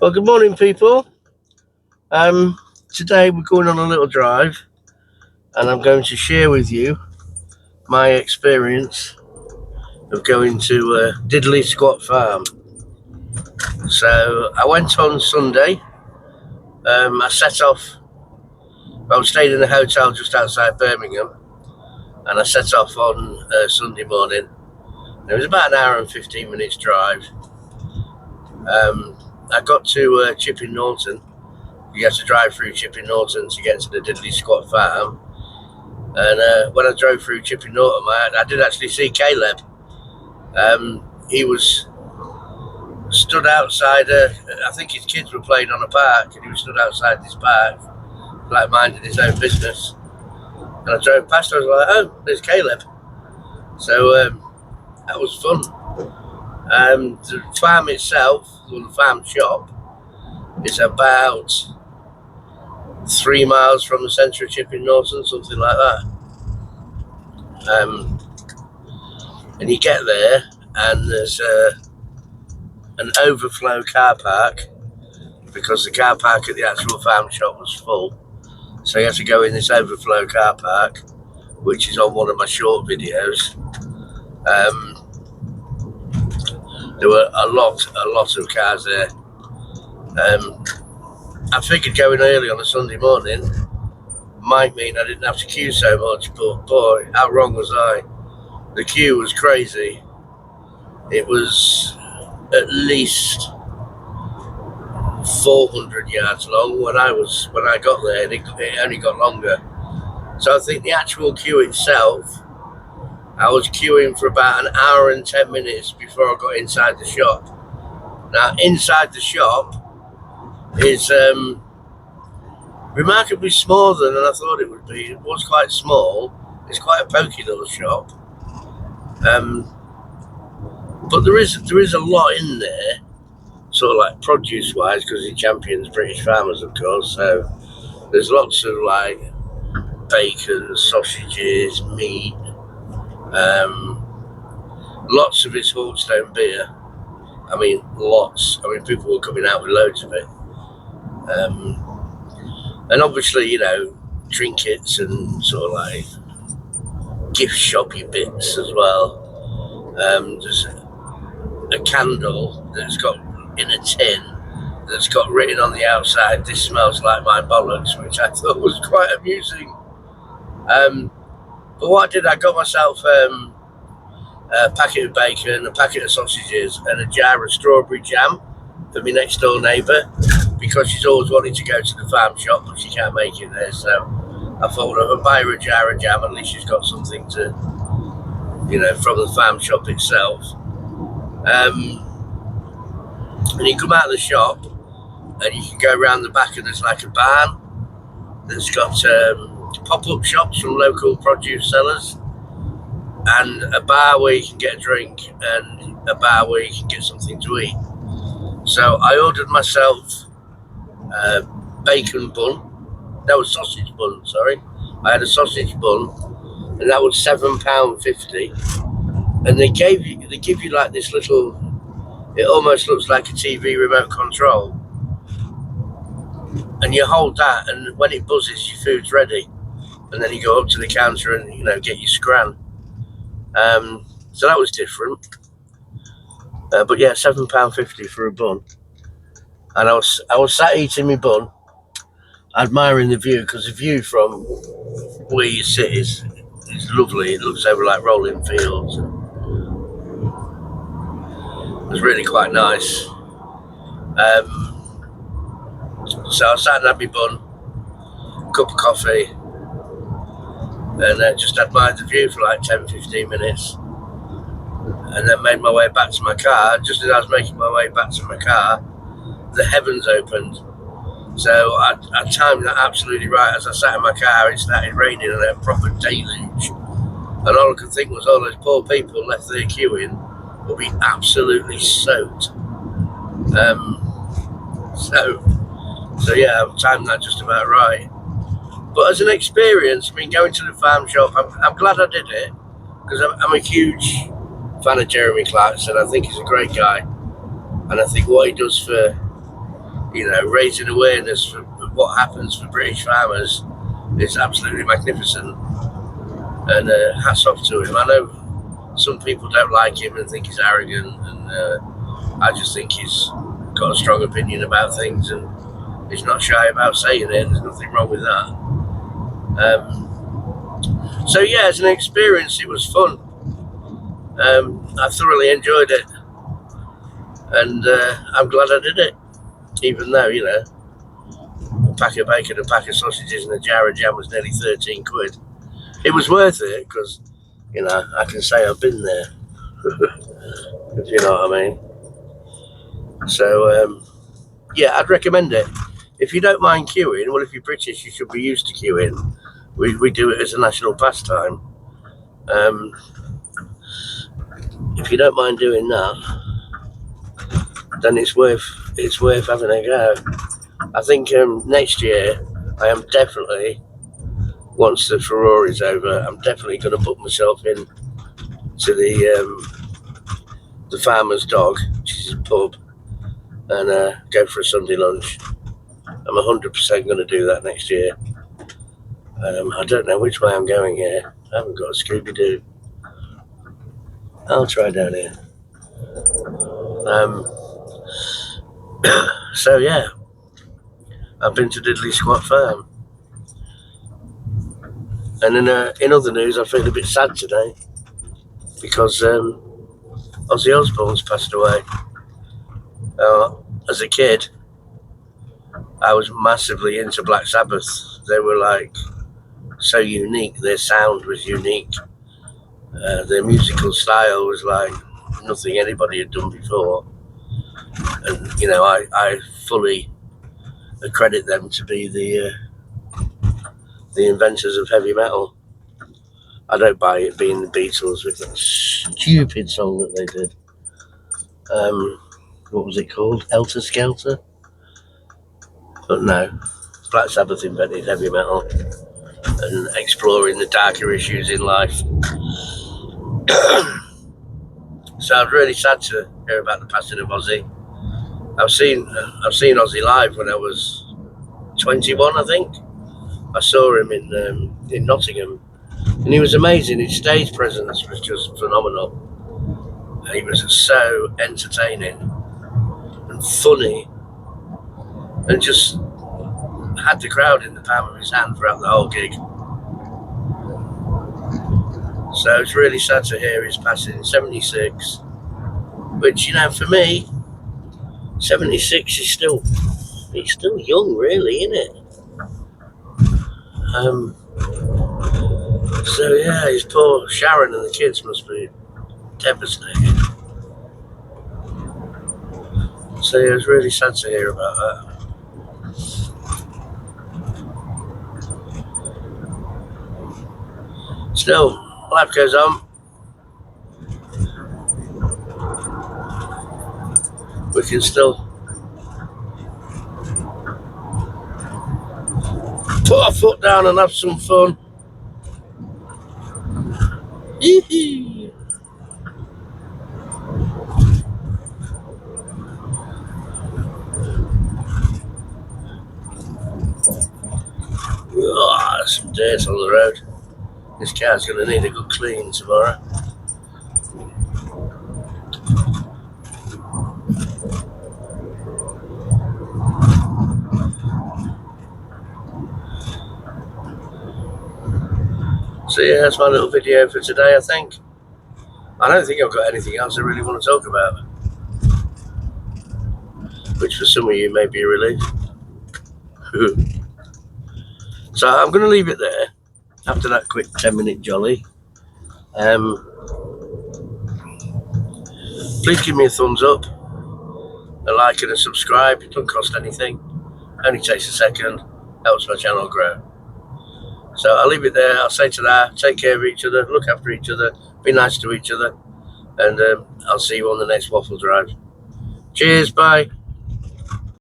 Well, good morning, people. Today we're going on a little drive, and I'm going to share with you my experience of going to Diddley Squat Farm. So I went on Sunday. I set off. I was staying in a hotel just outside Birmingham, and I set off on Sunday morning. It was about an hour and 15 minutes drive. I got to Chipping Norton. You have to drive through Chipping Norton to get to the Diddley Squat Farm. And when I drove through Chipping Norton, I did actually see Caleb. He was stood outside. I think his kids were playing on a park, and he was stood outside this park, like minding his own business. And I drove past. I was like, "Oh, there's Caleb." So that was fun. The farm itself, or the farm shop, is about 3 miles from the centre of Chipping Norton, something like that. And you get there, and there's an overflow car park, because the car park at the actual farm shop was full. So you have to go in this overflow car park, which is on one of my short videos. There were a lot of cars there. I figured going early on a Sunday morning might mean I didn't have to queue so much, but boy, how wrong was I? The queue was crazy. It was at least 400 yards long when I got there, and it only got longer. So I think the actual queue itself, I was queuing for about an hour and 10 minutes before I got inside the shop. Now, inside the shop is remarkably smaller than I thought it would be. It was quite small. It's quite a pokey little shop. But there is a lot in there, sort of like produce-wise, because it champions British farmers, of course. So there's lots of like bacon, sausages, meat. Lots of it's Hawkstone beer. I mean, lots. I mean, people were coming out with loads of it. And obviously, you know, trinkets and sort of like gift shoppy bits as well. There's a candle that's got in a tin that's got written on the outside, "This smells like my bollocks," which I thought was quite amusing. But what I did, I got myself a packet of bacon, a packet of sausages, and a jar of strawberry jam for my next door neighbour, because she's always wanted to go to the farm shop, but she can't make it there. So I thought, if I buy her a jar of jam, at least she's got something to, you know, from the farm shop itself. And you come out of the shop, and you can go around the back, and there's like a barn that's got pop-up shops from local produce sellers, and a bar where you can get a drink, and a bar where you can get something to eat. So I ordered myself a bacon bun. That was sausage bun, sorry. I had a sausage bun, and that was £7.50. And they give you like this little, it almost looks like a TV remote control. And you hold that, and when it buzzes, your food's ready. And then you go up to the counter and, you know, get your scran. So that was different. But yeah, £7.50 for a bun. And I was sat eating my bun, admiring the view, because the view from where you sit is lovely. It looks over like rolling fields. It was really quite nice. So I sat and had my bun, cup of coffee, and just admired the view for like 10-15 minutes, and then made my way back to my car. Just as I was making my way back to my car, the heavens opened. So I timed that absolutely right. As I sat in my car, it started raining, and a proper deluge. And all I could think was, all those poor people left there queuing will be absolutely soaked. So yeah, I've timed that just about right. But as an experience, I mean, going to the farm shop, I'm glad I did it, because I'm a huge fan of Jeremy Clarkson. I think he's a great guy, and I think what he does for you know, raising awareness for what happens for British farmers is absolutely magnificent. And hats off to him. I know some people don't like him and think he's arrogant, and I just think he's got a strong opinion about things, and he's not shy about saying it. There's nothing wrong with that. So yeah, as an experience, it was fun. I thoroughly enjoyed it, and I'm glad I did it, even though, you know, a pack of bacon, a pack of sausages and a jar of jam was nearly 13 quid. It was worth it because, you know, I can say I've been there. If you know what I mean. So yeah, I'd recommend it. If you don't mind queuing, well, if you're British, you should be used to queuing. We do it as a national pastime. If you don't mind doing that, then it's worth having a go. I think next year I am definitely, once the Ferrari's over, I'm definitely going to put myself in to the Farmer's Dog, which is a pub, and go for a Sunday lunch. I'm 100% going to do that next year. I don't know which way I'm going here. I haven't got a Scooby-Doo. I'll try down here. So yeah, I've been to Diddley Squat Farm. And in other news, I feel a bit sad today because Ozzy Osbourne's passed away. As a kid, I was massively into Black Sabbath. They were like so unique. Their sound was unique. Their musical style was like nothing anybody had done before. And, you know, I fully accredit them to be the inventors of heavy metal. I don't buy it being the Beatles with that stupid song that they did. What was it called? Helter Skelter? But no, Black Sabbath invented heavy metal and exploring the darker issues in life. So I was really sad to hear about the passing of Ozzy. I've seen Ozzy live when I was 21, I think. I saw him in Nottingham, and he was amazing. His stage presence was just phenomenal. He was so entertaining and funny, and just had the crowd in the palm of his hand throughout the whole gig. So it's really sad to hear his passing, 76. Which, you know, for me, 76 is still young, really, isn't it? So yeah, his poor Sharon and the kids must be devastated. So yeah, it was really sad to hear about that. Still, life goes on. We can still put our foot down and have some fun. Oh, there's some dirt on the road. This car's going to need a good clean tomorrow. So yeah, that's my little video for today, I think. I don't think I've got anything else I really want to talk about, which for some of you may be a relief. So I'm going to leave it there after that quick 10-minute jolly. Please give me a thumbs up, a like and a subscribe. It doesn't cost anything, only takes a second, helps my channel grow. So I'll leave it there. I'll say to that, take care of each other, look after each other, be nice to each other, and I'll see you on the next Waffle Drive. Cheers, bye.